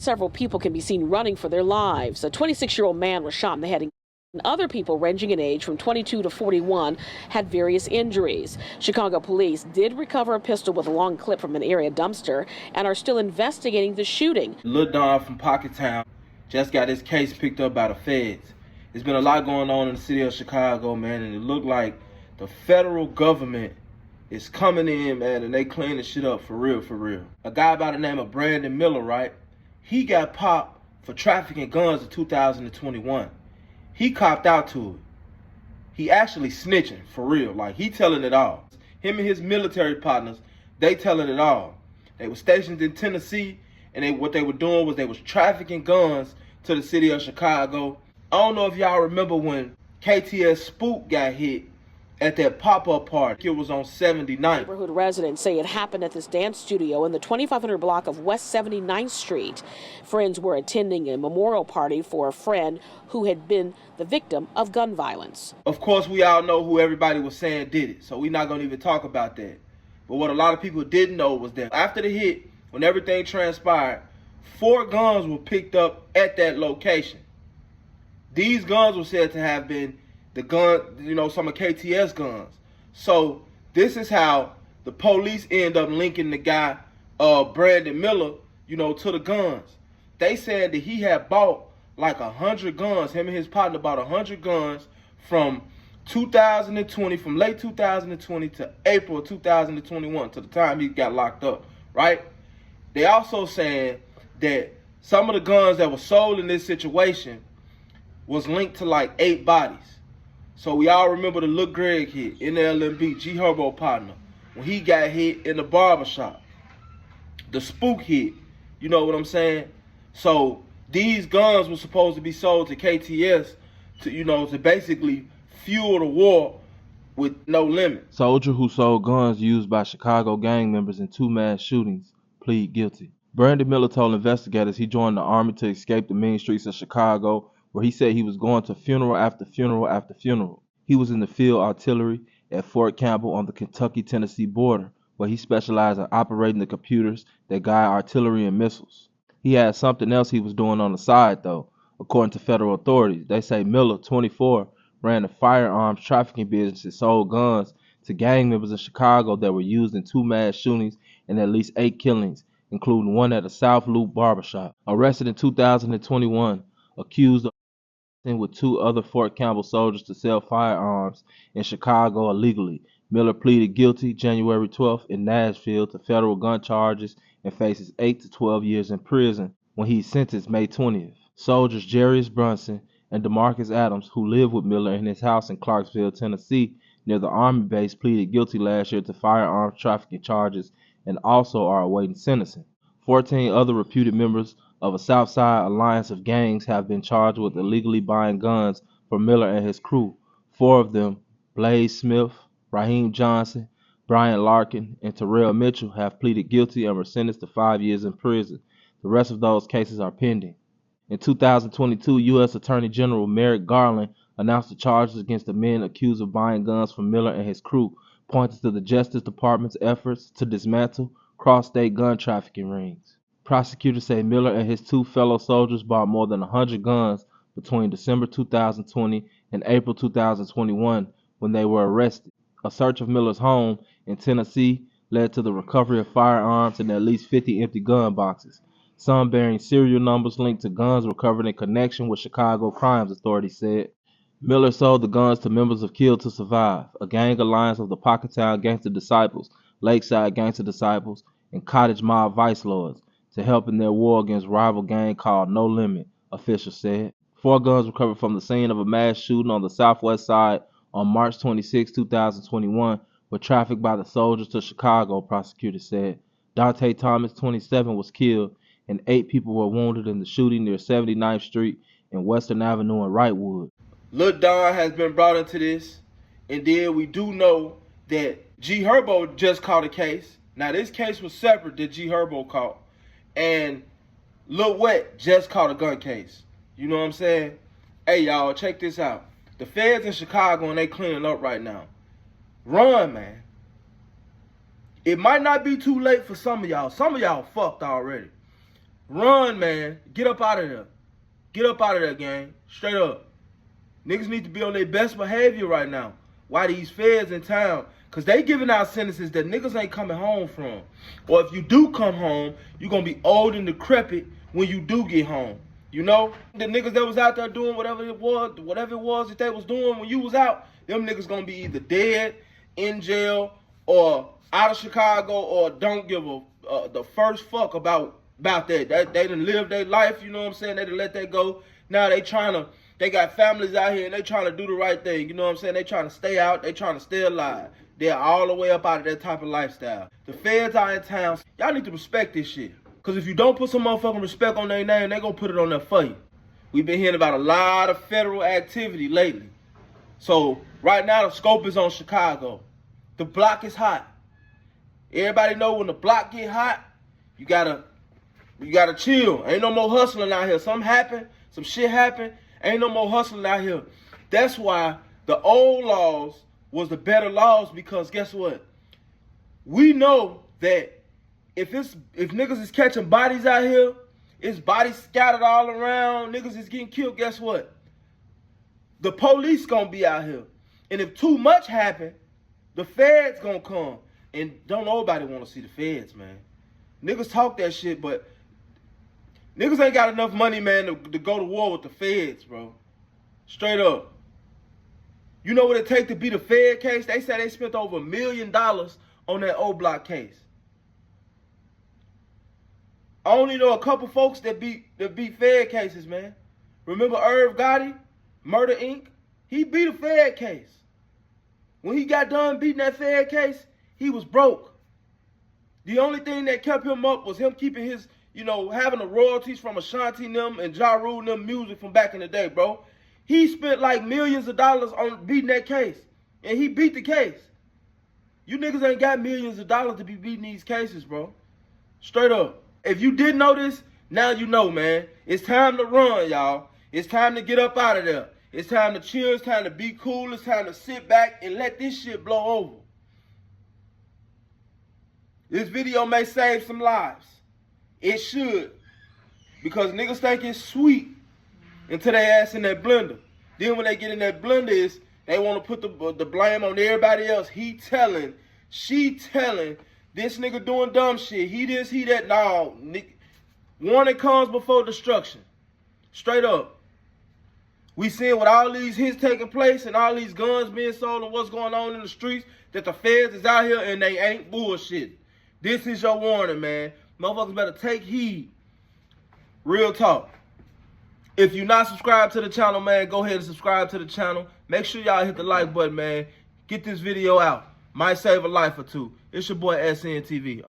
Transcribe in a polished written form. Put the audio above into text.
Several people can be seen running for their lives. A 26-year-old man was shot in the head. And other people ranging in age from 22 to 41 had various injuries. Chicago police did recover a pistol with a long clip from an area dumpster and are still investigating the shooting. Lil Don from Pockettown just got his case picked up by the feds. There's been a lot going on in the city of Chicago, man, and it looked like the federal government is coming in, man, and they cleaning shit up for real, for real. A guy by the name of Brandon Miller, right? He got popped for trafficking guns in 2021. He copped out to it. He actually snitching, for real. Like, he telling it all. Him and his military partners, they telling it all. They were stationed in Tennessee, and what they were doing was they was trafficking guns to the city of Chicago. I don't know if y'all remember when KTS Spook got hit at that pop-up party. It was on 79th. Neighborhood residents say it happened at this dance studio in the 2500 block of West 79th Street. Friends were attending a memorial party for a friend who had been the victim of gun violence. Of course, we all know who everybody was saying did it, so we're not going to even talk about that. But what a lot of people didn't know was that after the hit, when everything transpired, 4 guns were picked up at that location. These guns were said to have been the gun, some of KTS guns. So this is how the police end up linking the guy, Brandon Miller, to the guns. They said that he had bought like 100 guns. Him and his partner bought 100 guns from 2020, from late 2020 to April 2021, to the time he got locked up, right? They also saying that some of the guns that were sold in this situation was linked to like 8 bodies. So we all remember the Lil Greg hit in the LMB, G Herbo partner, when he got hit in the barbershop. The Spook hit, you know what I'm saying? So these guns were supposed to be sold to KTS to basically fuel the war with no limit. Soldier who sold guns used by Chicago gang members in 2 mass shootings plead guilty. Brandon Miller told investigators he joined the army to escape the mean streets of Chicago, where he said he was going to funeral after funeral after funeral. He was in the field artillery at Fort Campbell on the Kentucky-Tennessee border, where he specialized in operating the computers that guide artillery and missiles. He had something else he was doing on the side, though. According to federal authorities, they say Miller, 24, ran a firearms trafficking business and sold guns to gang members in Chicago that were used in 2 mass shootings and at least 8 killings, including one at a South Loop barbershop. Arrested in 2021, accused of with 2 other Fort Campbell soldiers to sell firearms in Chicago illegally. Miller pleaded guilty January 12th in Nashville to federal gun charges and faces 8 to 12 years in prison when he's sentenced May 20th. Soldiers Jarius Brunson and DeMarcus Adams, who lived with Miller in his house in Clarksville, Tennessee, near the Army base, pleaded guilty last year to firearms trafficking charges and also are awaiting sentencing. 14 other reputed members of a Southside alliance of gangs have been charged with illegally buying guns for Miller and his crew. 4 of them, Blaze Smith, Raheem Johnson, Brian Larkin, and Terrell Mitchell, have pleaded guilty and were sentenced to 5 years in prison. The rest of those cases are pending. In 2022, U.S. Attorney General Merrick Garland announced the charges against the men accused of buying guns from Miller and his crew, pointing to the Justice Department's efforts to dismantle cross-state gun trafficking rings. Prosecutors say Miller and his 2 fellow soldiers bought more than 100 guns between December 2020 and April 2021 when they were arrested. A search of Miller's home in Tennessee led to the recovery of firearms and at least 50 empty gun boxes, some bearing serial numbers linked to guns recovered in connection with Chicago crimes, authorities said. Miller sold the guns to members of Kill to Survive, a gang alliance of the Pockettown Gangster Disciples, Lakeside Gangster Disciples, and Cottage Mob Vice Lords, to help in their war against rival gang called No Limit, officials said. 4 guns recovered from the scene of a mass shooting on the southwest side on March 26, 2021, were trafficked by the soldiers to Chicago, prosecutors said. Dante Thomas, 27, was killed, and 8 people were wounded in the shooting near 79th Street and Western Avenue in Wrightwood. Lil Don has been brought into this, and then we do know that G Herbo just caught a case. Now, this case was separate that G Herbo caught. And Lil Wet just caught a gun case. You know what I'm saying? Hey, y'all, check this out. The feds in Chicago, and they cleaning up right now. Run, man. It might not be too late for some of y'all. Some of y'all fucked already. Run, man. Get up out of there. Get up out of there, gang. Straight up. Niggas need to be on their best behavior right now. Why these feds in town? Because they giving out sentences that niggas ain't coming home from. Or if you do come home, you going to be old and decrepit when you do get home. You know? The niggas that was out there doing whatever it was that they was doing when you was out, them niggas going to be either dead, in jail, or out of Chicago, or don't give the first fuck about that. They done lived their life, you know what I'm saying? They done let that go. Now they got families out here and they trying to do the right thing, you know what I'm saying? They trying to stay out, they trying to stay alive. They're all the way up out of that type of lifestyle. The feds are in town. Y'all need to respect this shit. Because if you don't put some motherfucking respect on their name, they gonna put it on there for you. We've been hearing about a lot of federal activity lately. So right now the scope is on Chicago. The block is hot. Everybody know when the block get hot, you gotta chill. Ain't no more hustling out here. Something happen, some shit happen. Ain't no more hustling out here. That's why the old laws was the better laws, because guess what? We know that if niggas is catching bodies out here, it's bodies scattered all around, niggas is getting killed, guess what? The police gonna be out here. And if too much happen, the feds gonna come. And don't nobody wanna see the feds, man. Niggas talk that shit, but niggas ain't got enough money, man, to go to war with the feds, bro. Straight up. You know what it take to beat a Fed case? They said they spent over $1 million on that O Block case. I only know a couple folks that beat Fed cases, man. Remember Irv Gotti, Murder Inc.? He beat a Fed case. When he got done beating that Fed case, he was broke. The only thing that kept him up was him keeping his, having the royalties from Ashanti and them and Ja Rule and them music from back in the day, bro. He spent like millions of dollars on beating that case. And he beat the case. You niggas ain't got millions of dollars to be beating these cases, bro. Straight up. If you didn't know this, now you know, man. It's time to run, y'all. It's time to get up out of there. It's time to chill. It's time to be cool. It's time to sit back and let this shit blow over. This video may save some lives. It should. Because niggas think it's sweet until they ass in that blender. Then when they get in that blender, they want to put the blame on everybody else. He telling, she telling, this nigga doing dumb shit. He this, he that. No, warning comes before destruction. Straight up. We seeing with all these hits taking place and all these guns being sold and what's going on in the streets, that the feds is out here and they ain't bullshit. This is your warning, man. Motherfuckers better take heed. Real talk. If you're not subscribed to the channel, man, go ahead and subscribe to the channel. Make sure y'all hit the like button, man. Get this video out. Might save a life or two. It's your boy SNTV.